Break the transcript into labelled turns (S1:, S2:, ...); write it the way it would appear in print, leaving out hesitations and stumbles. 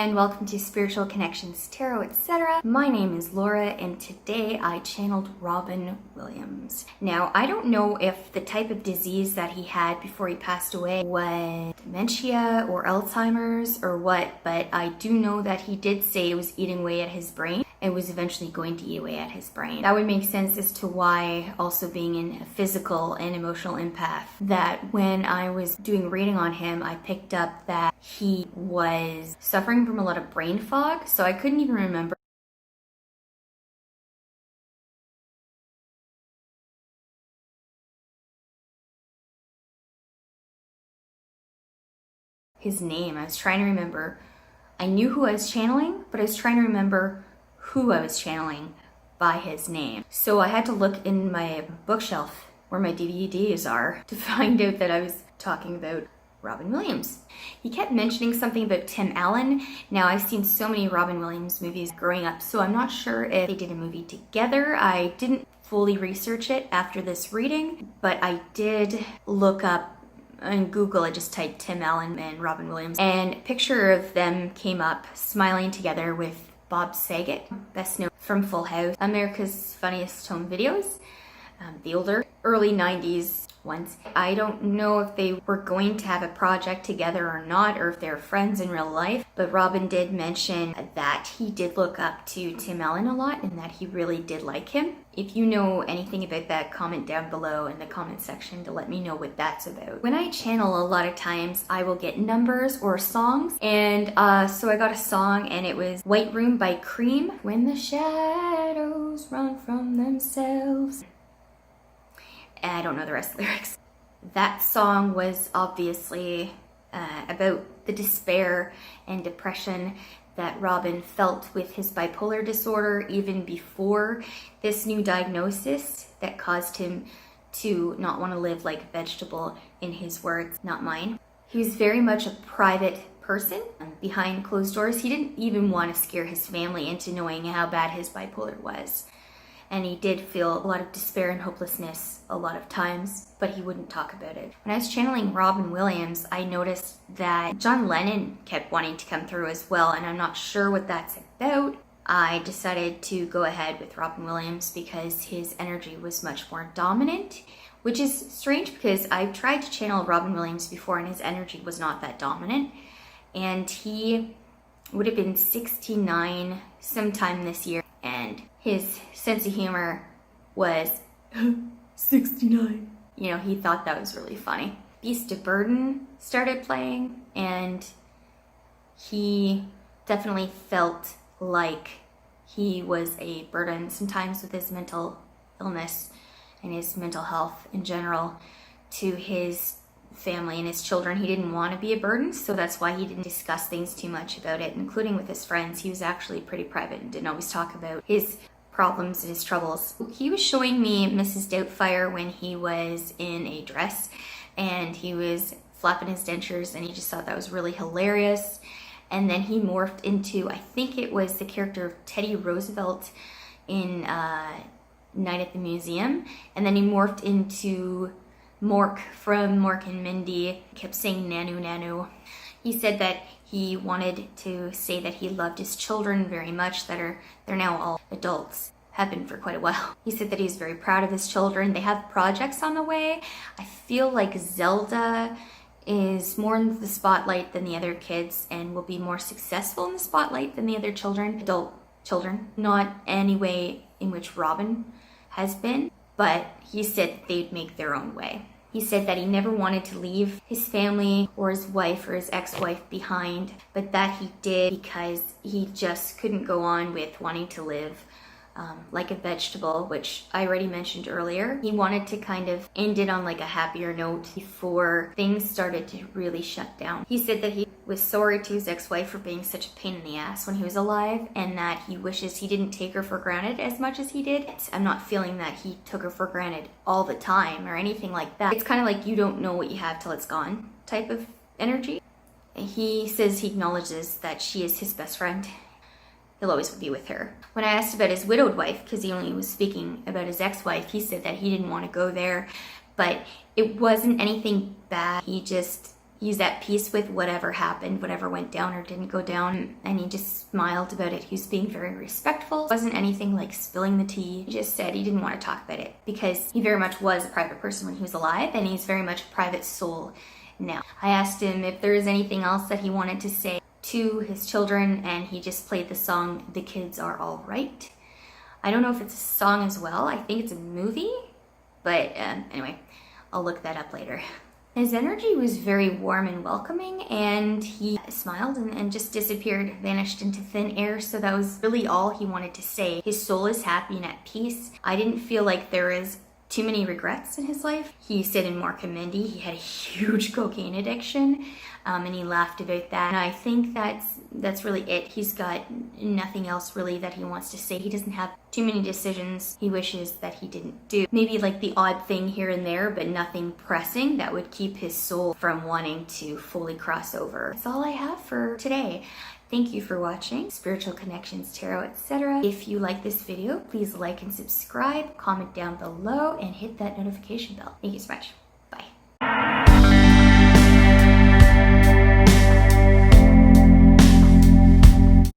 S1: and welcome to Spiritual Connections, Tarot, etc. My name is Laura and today I channeled Robin Williams. Now, I don't know if the type of disease that he had before he passed away was dementia or Alzheimer's or what, but I do know that he did say it was eating away at his brain. It was eventually going to eat away at his brain. That would make sense as to why, also being in a physical and emotional empath, that when I was doing reading on him, I picked up that he was suffering from a lot of brain fog, so I couldn't even remember his name. I was trying to remember. I knew who I was channeling, but I was trying to remember who I was channeling by his name. So I had to look in my bookshelf where my DVDs are to find out that I was talking about Robin Williams. He kept mentioning something about Tim Allen. Now, I've seen so many Robin Williams movies growing up, so I'm not sure if they did a movie together. I didn't fully research it after this reading, but I did look up on Google. I just typed Tim Allen and Robin Williams, and a picture of them came up smiling together with Bob Saget, best known from Full House, America's Funniest Home Videos, the older, early 90s ones. I don't know if they were going to have a project together or not, or if they're friends in real life, but Robin did mention that he did look up to Tim Allen a lot and that he really did like him. If you know anything about that, comment down below in the comment section to let me know what that's about. When I channel, a lot of times I will get numbers or songs, and so I got a song and it was White Room by Cream. When the shadows run from themselves. And I don't know the rest of the lyrics. That song was obviously about the despair and depression that Robin felt with his bipolar disorder even before this new diagnosis that caused him to not want to live like a vegetable, in his words, not mine. He was very much a private person behind closed doors. He didn't even want to scare his family into knowing how bad his bipolar was. And he did feel a lot of despair and hopelessness a lot of times, but he wouldn't talk about it. When I was channeling Robin Williams, I noticed that John Lennon kept wanting to come through as well, and I'm not sure what that's about. I decided to go ahead with Robin Williams because his energy was much more dominant, which is strange because I've tried to channel Robin Williams before and his energy was not that dominant. And he would have been 69 sometime this year, and his sense of humor was 69. You know, he thought that was really funny. Beast of Burden started playing, and he definitely felt like he was a burden sometimes with his mental illness and his mental health in general to his family and his children. He didn't want to be a burden, so that's why he didn't discuss things too much about it, including with his friends. He was actually pretty private and didn't always talk about his problems and his troubles. He was showing me Mrs. Doubtfire when he was in a dress and he was flapping his dentures, and he just thought that was really hilarious. And then he morphed into, I think it was the character of Teddy Roosevelt in Night at the Museum, and then he morphed into Mork from Mork and Mindy. He kept saying Nanu Nanu. He said that he wanted to say that he loved his children very much, they're now all adults, have been for quite a while. He said that he's very proud of his children. They have projects on the way. I feel like Zelda is more in the spotlight than the other kids and will be more successful in the spotlight than the other children, adult children. Not any way in which Robin has been, but he said they'd make their own way. He said that he never wanted to leave his family or his wife or his ex-wife behind, but that he did because he just couldn't go on with wanting to live like a vegetable, which I already mentioned earlier. He wanted to kind of end it on like a happier note before things started to really shut down. He said that he was sorry to his ex-wife for being such a pain in the ass when he was alive, and that he wishes he didn't take her for granted as much as he did. I'm not feeling that he took her for granted all the time or anything like that. It's kind of like you don't know what you have till it's gone type of energy. He says he acknowledges that she is his best friend. He'll always be with her. When I asked about his widowed wife, because he only was speaking about his ex-wife, he said that he didn't want to go there, but it wasn't anything bad. He just he's at peace with whatever happened, whatever went down or didn't go down, and he just smiled about it. He was being very respectful. It wasn't anything like spilling the tea. He just said he didn't want to talk about it because he very much was a private person when he was alive, and he's very much a private soul now. I asked him if there was anything else that he wanted to say to his children, and he just played the song "The Kids Are All Right." I don't know if it's a song as well. I think it's a movie, but anyway, I'll look that up later. His energy was very warm and welcoming, and he smiled and just disappeared, vanished into thin air. So that was really all he wanted to say. His soul is happy and at peace. I didn't feel like there was too many regrets in his life. He said in Mark and Mindy he had a huge cocaine addiction, and he laughed about that. And I think that's really it. He's got nothing else really that he wants to say. He doesn't have too many decisions he wishes that he didn't do. Maybe like the odd thing here and there, but nothing pressing that would keep his soul from wanting to fully cross over. That's all I have for today. Thank you for watching Spiritual Connections, Tarot, etc. If you like this video, please like and subscribe, comment down below, and hit that notification bell. Thank you so much.